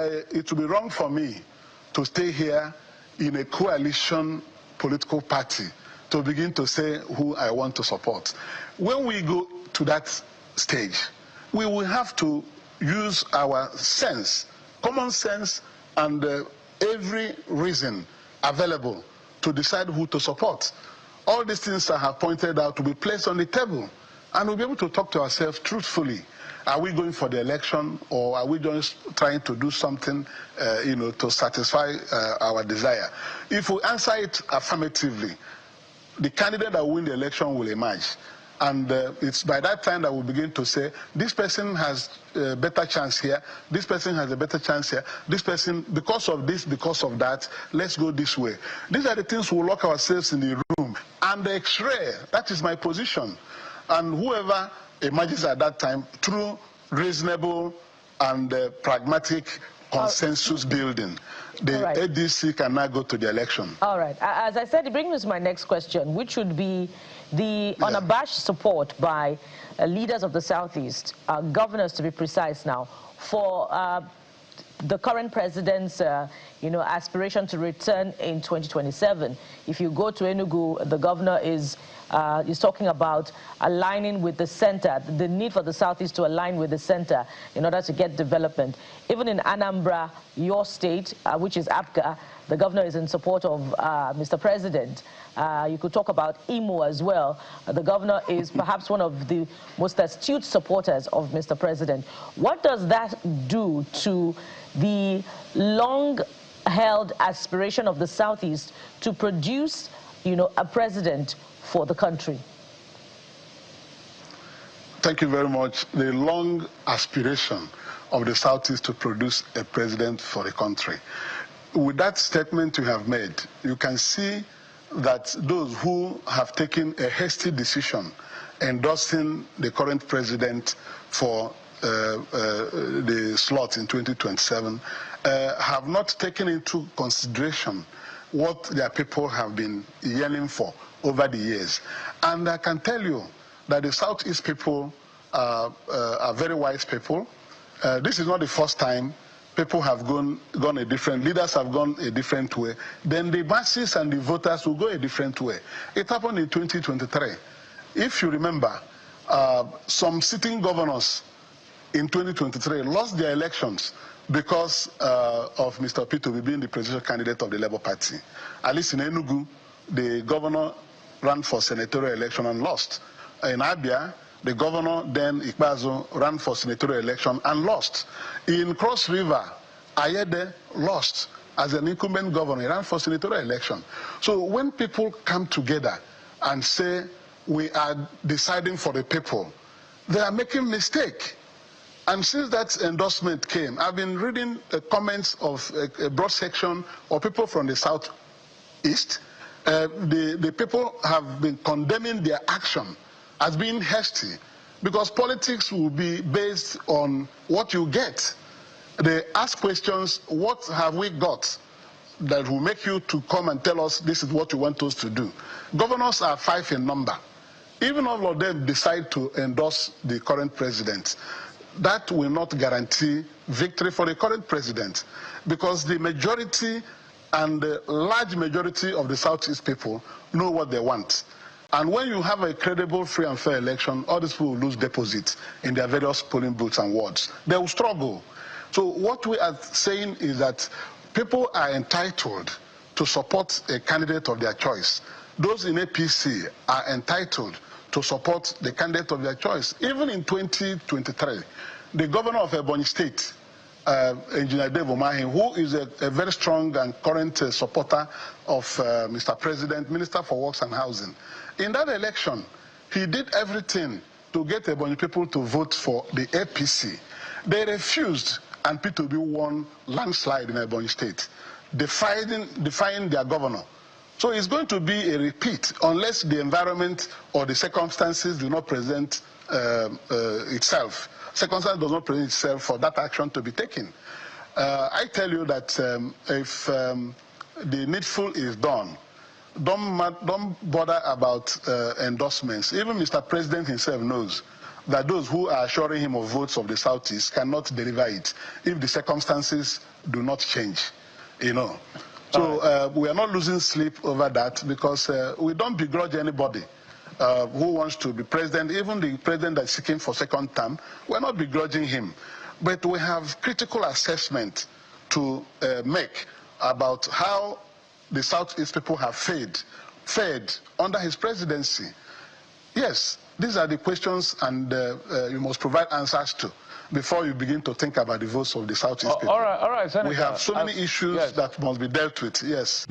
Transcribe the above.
it would be wrong for me to stay here in a coalition political party to begin to say who I want to support. When we go to that stage, we will have to use our sense, common sense, and every reason available to decide who to support. All these things I have pointed out will be placed on the table, and we'll be able to talk to ourselves truthfully. Are we going for the election, or are we just trying to do something, to satisfy our desire? If we answer it affirmatively, the candidate that will win the election will emerge. And it's by that time that we'll begin to say, this person has a better chance here, this person has a better chance here, this person, because of this, because of that, let's go this way. These are the things we'll lock ourselves in the room. And the X-ray, that is my position. And whoever emerges at that time through reasonable and pragmatic consensus building, the ADC can now go to the election. All right. As I said, it brings me to my next question, which would be the unabashed support by leaders of the Southeast, governors to be precise now, for the current president's aspiration to return in 2027. If you go to Enugu, the governor is talking about aligning with the center, the need for the Southeast to align with the center in order to get development. Even in Anambra, your state, which is APGA, the governor is in support of Mr. President. You could talk about Imo as well. The governor is perhaps one of the most astute supporters of Mr. President. What does that do to the long-held aspiration of the Southeast to produce, a president for the country? Thank you very much. The long aspiration of the Southeast to produce a president for the country. With that statement you have made, you can see that those who have taken a hasty decision endorsing the current president for the slot in 2027 have not taken into consideration what their people have been yearning for over the years. And I can tell you that the Southeast people are very wise people. This is not the first time people have gone a different, leaders have gone a different way. Then the masses and the voters will go a different way. It happened in 2023. If you remember, some sitting governors in 2023 lost their elections because of Mr. Tinubu being the presidential candidate of the Labour Party. At least in Enugu, the governor ran for senatorial election and lost. In Abia, the governor, then Ikpeazu, ran for senatorial election and lost. In Cross River, Ayede lost as an incumbent governor. He ran for senatorial election. So when people come together and say, we are deciding for the people, they are making mistake. And since that endorsement came, I've been reading the comments of a broad section of people from the Southeast. The people have been condemning their action as being hasty, because politics will be based on what you get. They ask questions, what have we got that will make you to come and tell us this is what you want us to do? Governors are 5 in number. Even all of them decide to endorse the current president, that will not guarantee victory for the current president, because the majority and the large majority of the Southeast people know what they want. And when you have a credible, free and fair election, all these people will lose deposits in their various polling booths and wards. They will struggle. So what we are saying is that people are entitled to support a candidate of their choice. Those in APC are entitled to support the candidate of their choice. Even in 2023, the governor of Ebonyi State, Engineer Dave Umeh, who is a very strong and current supporter of Mr. President, Minister for Works and Housing, in that election, he did everything to get Ebonyi people to vote for the APC. They refused, and P2B won landslide in Ebonyi State, defying their governor. So it's going to be a repeat unless the environment or the circumstances do not present itself. Circumstance does not present itself for that action to be taken. I tell you that if the needful is done, don't bother about endorsements. Even Mr. President himself knows that those who are assuring him of votes of the Southeast cannot deliver it if the circumstances do not change, you know. So we are not losing sleep over that, because we don't begrudge anybody who wants to be president, even the president that's seeking for second term. We're not begrudging him. But we have critical assessment to make about how the Southeast people have fared under his presidency. Yes, these are the questions, and you must provide answers to before you begin to think about the votes of the Southeast people. All right, Senator. We have so many issues that must be dealt with, yes.